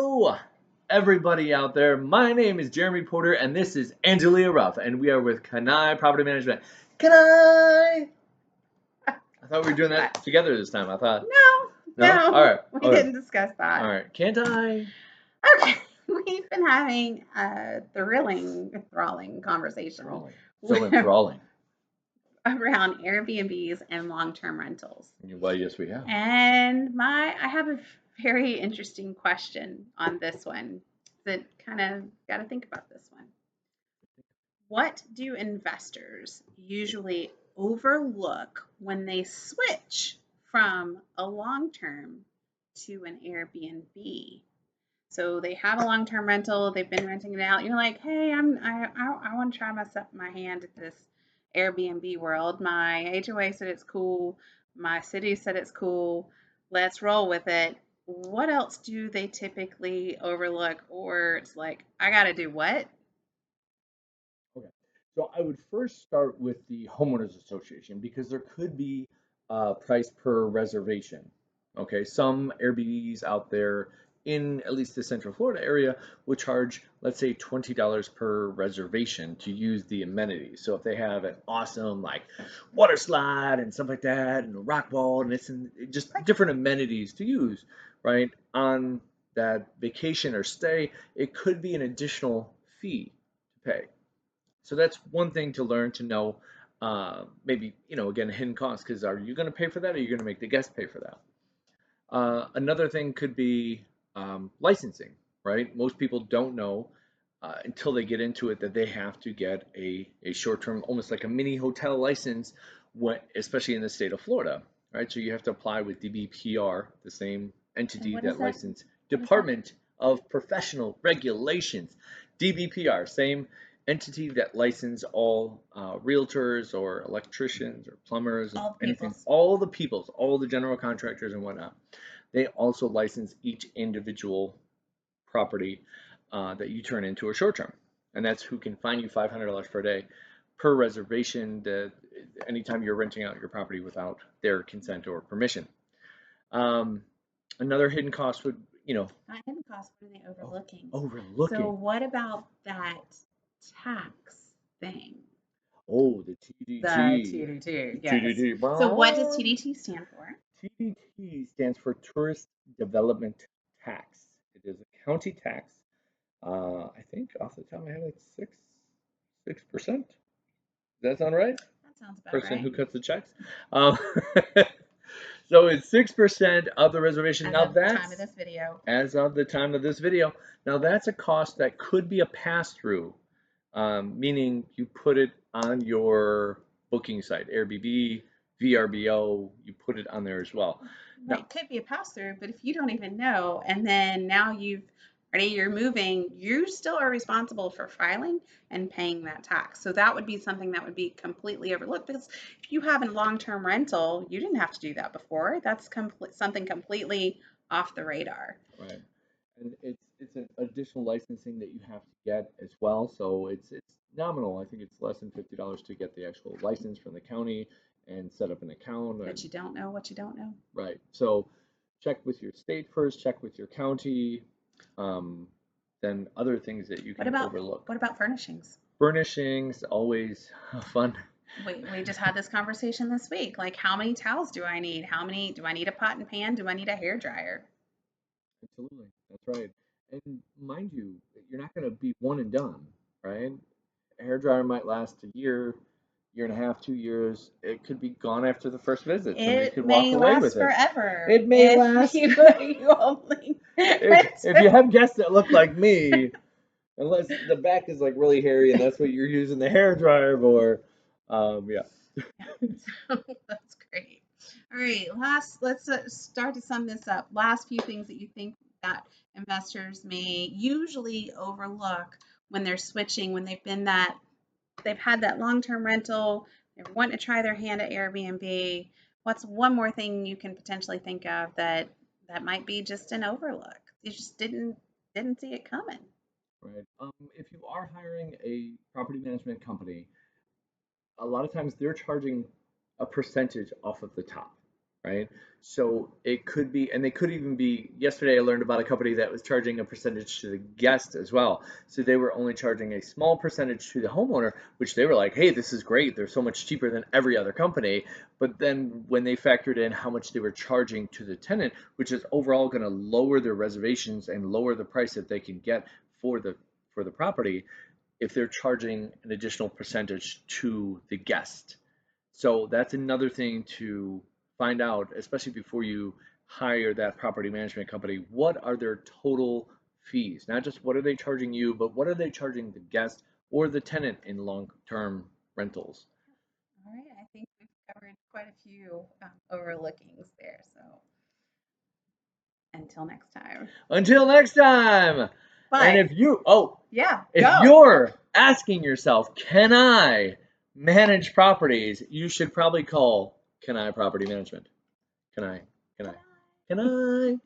Hello, everybody out there. My name is Jeremy Porter, and this is Angelia Ruff, and we are with CANI Property Management. CANI! I thought we were doing that together this time. I thought. No. All right. We didn't discuss that. All right. Can't I? Okay. We've been having a enthralling conversation Enthralling. around Airbnbs and long-term rentals. Well, yes, we have. And I have a very interesting question on this one that kind of got to think about this one. What do investors usually overlook when they switch from a long-term to an Airbnb? So they have a long-term rental, they've been renting it out. You're like, hey, I want to try my hand at this Airbnb world. My HOA said it's cool. My city said it's cool. Let's roll with it. What else do they typically overlook? Or it's like, I got to do what? Okay. So I would first start with the homeowners association because there could be price per reservation. Okay, some Airbnbs out there in at least the Central Florida area would charge, let's say, $20 per reservation to use the amenities. So if they have an awesome like water slide and stuff like that, and a rock wall, and it's just different amenities to use, right, on that vacation or stay, it could be an additional fee to pay. So that's one thing to learn to know. Maybe, again, hidden costs, because are you going to pay for that, or are you going to make the guest pay for that? Another thing could be licensing, right? Most people don't know until they get into it that they have to get a short-term, almost like a mini hotel license, especially in the state of Florida, right? So you have to apply with DBPR, the same entity that license Department of Professional Regulations, DBPR, same entity that license all realtors or electricians or plumbers, all the peoples, all the general contractors and whatnot. They also license each individual property that you turn into a short term, and that's who can fine you $500 per day per reservation anytime you're renting out your property without their consent or permission. Another hidden cost would, Not hidden cost, what are they overlooking? Overlooking. So what about that tax thing? Oh, the TDT. The TDT, yes. TDT. So what does TDT stand for? TDT stands for Tourist Development Tax. It is a county tax. I think off the top of my head, it's 6%. Does that sound right? That sounds about Person right. who cuts the checks. So it's 6% of the reservation. As of the time of this video. As of the time of this video. Now that's a cost that could be a pass-through, meaning you put it on your booking site, Airbnb, VRBO, you put it on there as well. Now, it could be a pass-through, but if you don't even know, and then now you're moving, you still are responsible for filing and paying that tax. So that would be something that would be completely overlooked, because if you have a long-term rental, you didn't have to do that before. That's something completely off the radar. Right. And it's an additional licensing that you have to get as well. So it's nominal. I think it's less than $50 to get the actual license from the county and set up an account. But you don't know what you don't know. Right. So check with your state first, check with your county, then other things that you can overlook. What about furnishings? Furnishings, always fun. We just had this conversation this week. Like, how many towels do I need? Do I need a pot and pan? Do I need a hair dryer? Absolutely. That's right. And mind you, you're not going to be one and done, right? A hair dryer might last a year and a half, 2 years. It could be gone after the first visit. Somebody could walk away with it. Forever. It may last. You only if you have guests that look like me, unless the back is like really hairy and that's what you're using the hair dryer for, yeah. That's great. All right, let's start to sum this up. Last few things that you think that investors may usually overlook when they're switching, when they've had that long-term rental, they're wanting to try their hand at Airbnb. What's one more thing you can potentially think of that might be just an overlook? You just didn't see it coming. Right. If you are hiring a property management company, a lot of times they're charging a percentage off of the top. right? So it could be, and they could even be, yesterday I learned about a company that was charging a percentage to the guest as well. So they were only charging a small percentage to the homeowner, which they were like, hey, this is great. They're so much cheaper than every other company. But then when they factored in how much they were charging to the tenant, which is overall going to lower their reservations and lower the price that they can get for the property, if they're charging an additional percentage to the guest. So that's another thing to find out, especially before you hire that property management company. What are their total fees? Not just what are they charging you, but what are they charging the guest or the tenant in long-term rentals? All right, I think we've covered quite a few overlookings there. So until next time. Until next time. And But if you, oh, yeah, if go. you're asking yourself, can I manage properties? You should probably call Can I Property Management. Can I? Can I? Can I?